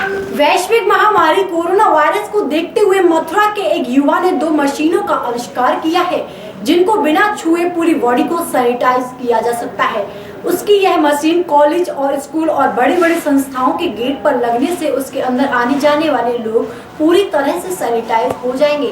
वैश्विक महामारी corona virus को देखते हुए मथुरा के एक युवा ने 2 मशीनों का आविष्कार किया है जिनको बिना छुए पूरी बॉडी को सैनिटाइज किया जा सकता है। उसकी यह मशीन कॉलेज और स्कूल और बड़ी बड़ी संस्थाओं के गेट पर लगने से उसके अंदर आने जाने वाले लोग पूरी तरह से सैनिटाइज हो जाएंगे।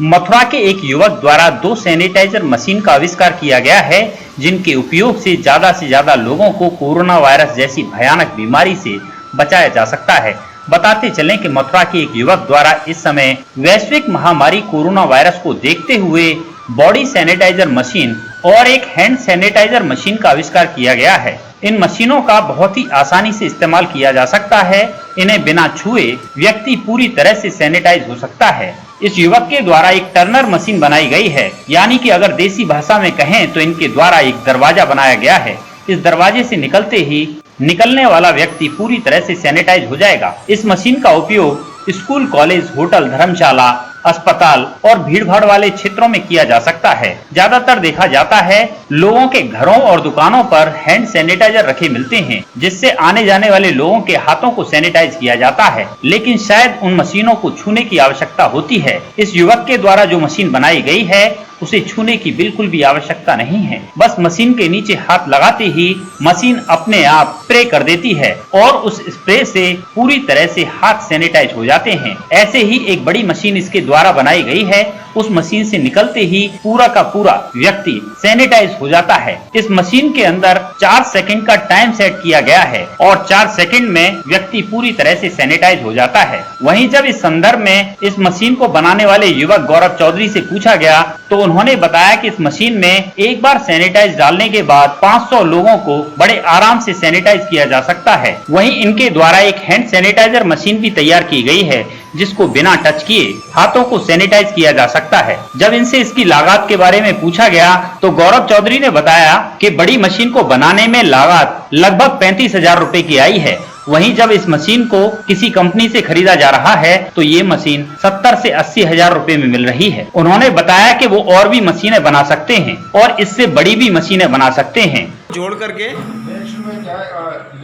मथुरा के एक युवक द्वारा 2 सैनिटाइजर मशीन का आविष्कार किया गया है जिनके उपयोग से ज्यादा लोगों को कोरोना वायरस जैसी भयानक बीमारी से बचाया जा सकता है। बताते चलें कि मथुरा के एक युवक द्वारा इस समय वैश्विक महामारी कोरोना वायरस को देखते हुए बॉडी सैनिटाइजर मशीन और एक हैंड सैनिटाइजर मशीन का आविष्कार किया गया है। इन मशीनों का बहुत ही आसानी से इस्तेमाल किया जा सकता है। इन्हें बिना छुए व्यक्ति पूरी तरह से सैनिटाइज हो सकता है। इस युवक के द्वारा एक टर्नर मशीन बनाई गई है, यानी कि अगर देसी भाषा में कहें तो इनके द्वारा एक दरवाजा बनाया गया है। इस दरवाजे से निकलते ही निकलने वाला व्यक्ति पूरी तरह से सैनिटाइज हो जाएगा। इस मशीन का उपयोग स्कूल, कॉलेज, होटल, धर्मशाला, अस्पताल और भीड़भाड़ वाले क्षेत्रों में किया जा सकता है। ज्यादातर देखा जाता है लोगों के घरों और दुकानों पर हैंड सैनिटाइजर रखे मिलते हैं जिससे आने जाने वाले लोगों के हाथों को सैनिटाइज किया जाता है, लेकिन शायद उन मशीनों को छूने की आवश्यकता होती है। इस युवक के द्वारा जो मशीन बनाई गई है उसे छूने की बिल्कुल भी आवश्यकता नहीं है। बस मशीन के नीचे हाथ लगाते ही मशीन अपने आप स्प्रे कर देती है और उस स्प्रे से पूरी तरह से हाथ सैनिटाइज हो जाते हैं। ऐसे ही एक बड़ी मशीन इसके द्वारा बनाई गई है। उस मशीन से निकलते ही पूरा का पूरा व्यक्ति सैनिटाइज हो जाता है। इस मशीन के अंदर 4 सेकंड का टाइम सेट किया गया है और 4 सेकंड में व्यक्ति पूरी तरह से सैनिटाइज हो जाता है। वहीं जब इस संदर्भ में इस मशीन को बनाने वाले युवक गौरव चौधरी से पूछा गया तो उन्होंने बताया कि इस मशीन में एक बार सैनिटाइज डालने के बाद 500 लोगों को बड़े आराम से सैनिटाइज किया जा सकता है। वहीं इनके द्वारा एक हैंड सैनिटाइजर मशीन भी तैयार की गई है जिसको बिना टच किए हाथों को सैनिटाइज किया जा सकता है। जब इनसे इसकी लागत के बारे में पूछा गया तो गौरव चौधरी ने बताया कि बड़ी मशीन को बनाने में लागत लगभग 35,000 रुपए की आई है। वहीं जब इस मशीन को किसी कंपनी से खरीदा जा रहा है तो ये मशीन 70 से 80,000 रुपए में मिल रही है। उन्होंने बताया कि वो और भी मशीनें बना सकते हैं और इससे बड़ी भी मशीनें बना सकते हैं। जोड़ करके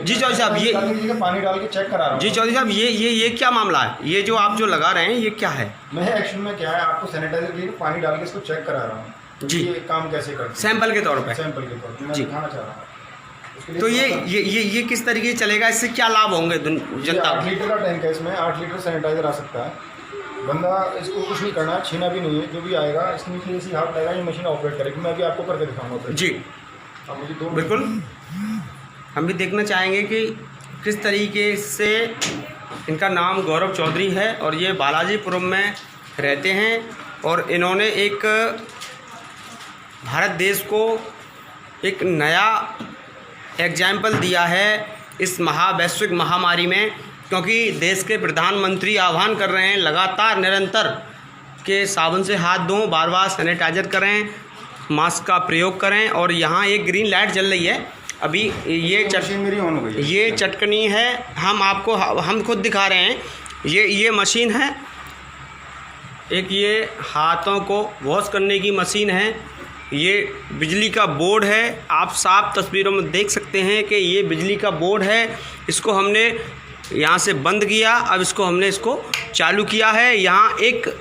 जी चौधरी साहब ये पानी डाल के चेक करा रहा हूँ। जी चौधरी साहब ये क्या मामला है? ये जो आप जो लगा रहे हैं ये क्या है? मैं एक्चुअल में क्या है आपको सैनिटाइजर के लिए पानी डाल के इसको चेक करा रहा हूँ जी। ये काम कैसे करते हैं सैंपल के तौर पे सैंपल के तौर पे मैं जी दिखाना चाह रहा हूँ। तो ये किस तरीके से चलेगा? इससे क्या लाभ होंगे जनता? 8 लीटर का टैंक है, इसमें 8 लीटर सैनिटाइजर आ सकता है। बंदा इसको कुछ नहीं करना है, छीना भी नहीं है। जो भी आएगा इसके नीचे इसी हाथ लगेगा, ये मशीन ऑपरेट करेगी। मैं अभी आपको करके दिखाऊंगा जी अब मुझे 2 बिल्कुल। हम भी देखना चाहेंगे कि किस तरीके से इनका नाम गौरव चौधरी है और ये बालाजीपुरम में रहते हैं और इन्होंने एक भारत देश को एक नया एग्जाम्पल दिया है इस वैश्विक महामारी में, क्योंकि देश के प्रधानमंत्री आह्वान कर रहे हैं लगातार निरंतर के साबुन से हाथ धों, बार बार सैनिटाइजर करें, मास्क का प्रयोग करें। और यहाँ एक ग्रीन लाइट जल रही है अभी। ये चटकनी है, हम खुद दिखा रहे हैं। ये मशीन है, एक ये हाथों को वॉश करने की मशीन है। ये बिजली का बोर्ड है, आप साफ तस्वीरों में देख सकते हैं कि ये बिजली का बोर्ड है। इसको हमने यहाँ से बंद किया, अब इसको चालू किया है। यहाँ एक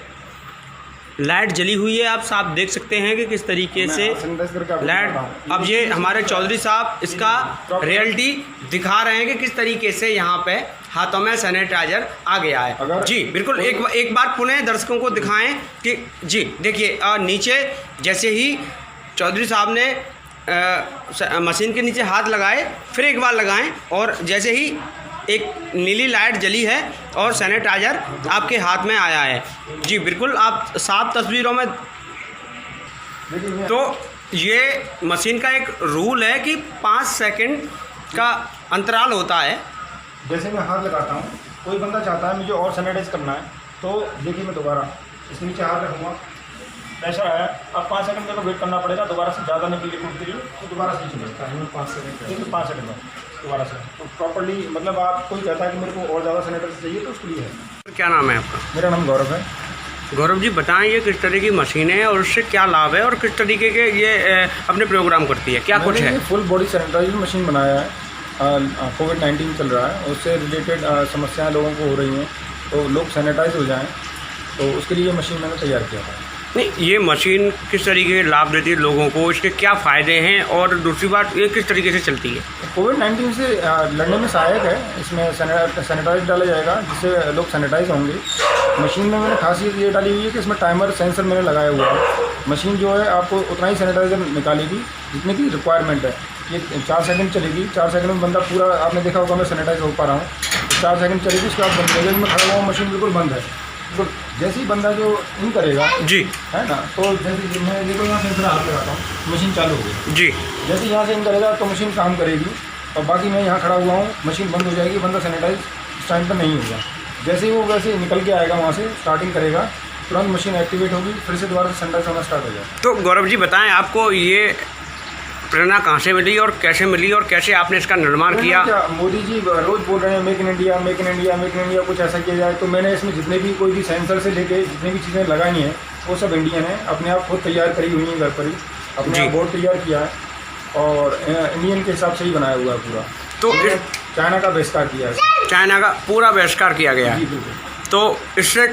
लाइट जली हुई है, आप साफ देख सकते हैं कि किस तरीके से लाइट। अब ये हमारे चौधरी साहब इसका रियलिटी दिखा रहे हैं कि किस तरीके से यहाँ पे हाथों में सैनिटाइजर आ गया है। जी बिल्कुल, एक बार पुनः दर्शकों को दिखाएं कि जी देखिए नीचे जैसे ही चौधरी साहब ने मशीन के नीचे हाथ लगाए, फिर एक बार लगाएं और जैसे ही एक नीली लाइट जली है और सैनिटाइजर आपके हाथ में आया है। जी बिल्कुल, आप साफ तस्वीरों में। तो ये मशीन का एक रूल है कि 5 सेकंड का अंतराल होता है। जैसे मैं हाथ लगाता हूँ, कोई बंदा चाहता है मुझे और सैनिटाइज करना है तो देखिए मैं दोबारा इसके नीचे हाथ रखूँगा, प्रेशर आया, अब 5 सेकंड मेरे को वेट करना पड़ेगा। दोबारा से ज़्यादा निकल लिक्विड के लिए तो दोबारा से नीचे लगता है 5 सेकंड, 5 सेकंड में दोबारा से तो प्रॉपर्ली। मतलब आप कोई कहता है कि मेरे को और ज़्यादा सैनिटाइजर चाहिए तो उसके लिए है। क्या नाम है आपका? मेरा नाम गौरव है। गौरव जी बताएं ये किस तरह की मशीन है और उससे क्या लाभ है और किस तरीके के ये अपने प्रोग्राम करती है, क्या कुछ है? फुल बॉडी सैनिटाइजर मशीन बनाया है कोविड-19 चल रहा है, उससे रिलेटेड समस्याएं लोगों को हो रही हैं, तो लोग सैनिटाइज हो जाएं, तो उसके लिए ये मशीन मैंने तैयार किया था। नहीं, ये मशीन किस तरीके के लाभ देती है लोगों को, इसके क्या फ़ायदे हैं, और दूसरी बात ये किस तरीके से चलती है? कोविड-19 से लड़ने में सहायक है। इसमें सैनिटाइज डाला जाएगा, जिससे लोग सैनिटाइज होंगे। मशीन में मैंने खासियत ये डाली हुई है कि इसमें टाइमर सेंसर मैंने लगाया हुआ है। मशीन जो है आपको उतना ही सैनिटाइजर निकालेगी जितने की रिक्वायरमेंट है। ये 4 सेकंड चलेगी, 4 सेकंड में बंदा पूरा, आपने देखा होगा मैं सैनिटाइज हो पा रहा हूँ, तो 4 सेकंड चलेगी, उसके बाद बंद हो मैं खड़ा हुआ, मशीन बिल्कुल बंद है। तो जैसे ही बंदा जो इन करेगा जी, है ना, तो जैसे मैं देखो यहाँ सेंसर हाथ लगाता हूँ, मशीन चालू हो गई जी। जैसे यहाँ से इन करेगा तो मशीन काम करेगी, और बाकी मैं यहाँ खड़ा हुआ हूँ, मशीन बंद हो जाएगी, बंदा सैनिटाइज उस टाइम पर नहीं होगा। जैसे ही वो वैसे निकल के आएगा वहाँ से, स्टार्टिंग करेगा, तुरंत मशीन एक्टिवेट होगी, फिर से दोबारा सैनिटाइज होना स्टार्ट हो जाएगा। तो गौरव जी बताएं, आपको ये प्रेरणा कहाँ से मिली और कैसे मिली, और कैसे आपने इसका निर्माण किया? क्या मोदी जी रोज़ बोल रहे हैं make in India, make in India, make in India, कुछ ऐसा किया जाए, तो मैंने इसमें जितने भी कोई भी सेंसर से लेके जितनी भी चीज़ें लगाई हैं वो सब इंडियन है, अपने आप खुद तैयार करी हुई हैं, घर पर ही अपने आप बोर्ड तैयार किया है, और इंडियन के हिसाब से ही बनाया हुआ है पूरा। तो चाइना का बहिष्कार किया है, चाइना का पूरा बहिष्कार किया गया है। तो इससे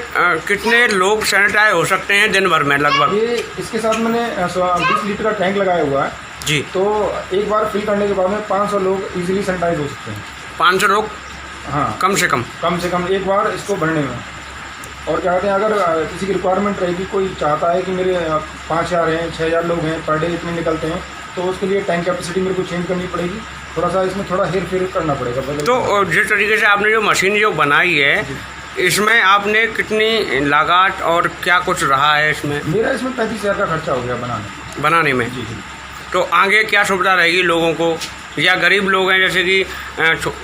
कितने लोग सैनिटाइज हो सकते हैं दिन भर में लगभग? ये इसके साथ मैंने 20 लीटर का टैंक लगाया हुआ है जी। तो एक बार फिल करने के बाद में 500 लोग इजीली सैनिटाइज हो सकते हैं। 500 लोग? हाँ, कम से कम एक बार इसको भरने में। और क्या कहते हैं, अगर किसी की रिक्वायरमेंट रहेगी, कोई चाहता है कि मेरे 5000 हैं, 6000 लोग हैं, पर डे इतने निकलते हैं, तो उसके लिए टैंक कैपेसिटी मेरे को चेंज करनी पड़ेगी, थोड़ा सा इसमें थोड़ा हेर फेर करना पड़ेगा। तो जिस तरीके से आपने जो मशीन जो बनाई है, इसमें आपने कितनी लागत और क्या कुछ रहा है इसमें? मेरा इसमें 35,000 का खर्चा हो गया बनाने में। जी। तो आगे क्या सुविधा रहेगी लोगों को, या गरीब लोग हैं जैसे कि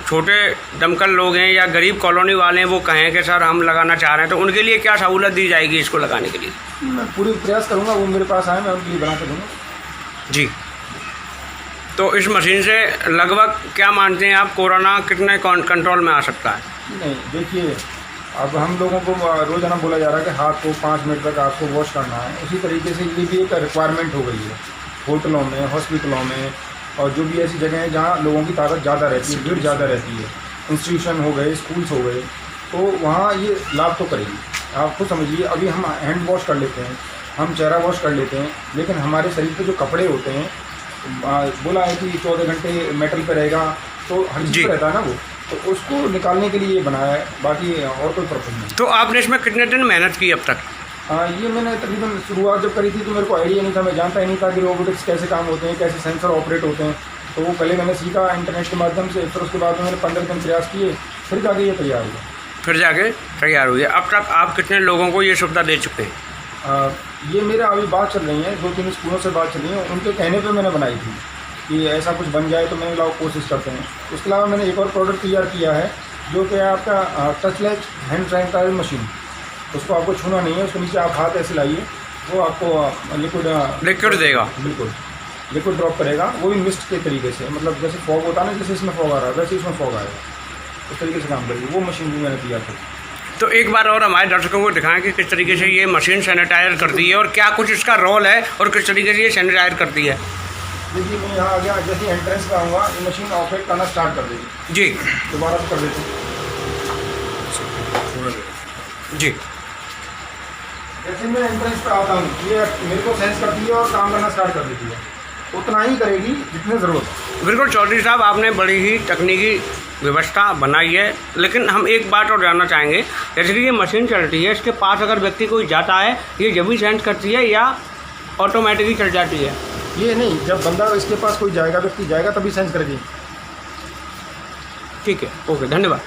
छोटे दमकल लोग हैं या गरीब कॉलोनी वाले हैं, वो कहें कि सर हम लगाना चाह रहे हैं, तो उनके लिए क्या सहूलत दी जाएगी इसको लगाने के लिए? मैं पूरी प्रयास करूँगा, वो मेरे पास आए, मैं उनके लिए बना के दूँगा जी। तो इस मशीन से लगभग क्या मानते हैं आप, कोरोना कितने कंट्रोल में आ सकता है? नहीं, देखिए, अब हम लोगों को रोज़ाना बोला जा रहा है कि हाथ को 5 मिनट तक आपको वॉश करना है, उसी तरीके से ये भी एक रिक्वायरमेंट हो गई है होटलों में, हॉस्पिटलों में, और जो भी ऐसी जगह हैं जहाँ लोगों की तादाद ज़्यादा रहती है, भीड़ ज़्यादा रहती है, इंस्टीट्यूशन हो गए, स्कूल्स हो गए, तो वहाँ ये लाभ तो करेगी। आप खुद समझिए, अभी हम हैंड वॉश कर लेते हैं, हम चेहरा वॉश कर लेते हैं, लेकिन हमारे शरीर पे जो कपड़े होते हैं, बोला है कि 14 घंटे मेटल पे रहेगा, तो हर चीज़ पे रहता है ना वो, तो उसको निकालने के लिए ये बनाया है, बाकी और कोई पर्पज नहीं। तो आपने इसमें कितने दिन मेहनत की अब तक? ये मैंने तकरीबन शुरुआत जब करी थी तो मेरे को आइडिया नहीं था, मैं जानता ही नहीं था कि रोबोटिक्स कैसे काम होते हैं, कैसे सेंसर ऑपरेट होते हैं, तो वो पहले मैंने सीखा इंटरनेट के माध्यम से, फिर उसके बाद मैंने 15 दिन प्रयास किए, फिर जाके ये तैयार हुआ। अब तक आप कितने लोगों को ये सुविधा दे चुके हैं? ये मेरा अभी बात चल रही है, 2-3 स्कूलों से बात चल रही है, उनके कहने पे मैंने बनाई थी कि ऐसा कुछ बन जाए तो मैंने लाओ कोशिश करते हैं। उसके अलावा मैंने एक और प्रोडक्ट तैयार किया है जो कि आपका टचलेस हैंड सैनिटाइजर मशीन, उसको आपको छूना नहीं है, उसके नीचे आप हाथ ऐसे लाइए, वो आपको लिक्विड देगा, बिल्कुल लिक्विड ड्रॉप करेगा, वो भी मिस्ट के तरीके से, मतलब जैसे फॉग होता है ना, जैसे इसमें फॉग आ रहा है वैसे इसमें फॉग आएगा, उस तरीके से काम करेगी। वो मशीन भी मैंने तैयार की। तो एक बार और हमारे दर्शकों को दिखाएं कि किस तरीके से ये मशीन सैनिटाइज करती है और क्या कुछ इसका रोल है और किस तरीके से ये सैनिटाइज करती है। देखिए, मैं यहाँ आ गया, जैसे एंट्रेंस पे आऊँगा ये मशीन ऑपरेट करना स्टार्ट कर देगी जी। दोबारा से कर देती हूँ जी। जैसे मैं एंट्रेंस पे आता हूँ, ये मेरे को सेंस करती है और काम करना स्टार्ट कर देती है, उतना ही करेगी जितनी ज़रूरत। बिल्कुल चौधरी साहब, आपने बड़ी ही तकनीकी व्यवस्था बनाई है, लेकिन हम एक बात और जानना चाहेंगे, जैसे कि ये मशीन चलती है, इसके पास अगर व्यक्ति कोई जाता है, ये जब भी सेंस करती है या ऑटोमेटिकली चल जाती है? ये नहीं, जब बंदा इसके पास कोई जाएगा, व्यक्ति जाएगा तभी सेंस करेगी। ठीक है, ओके, धन्यवाद।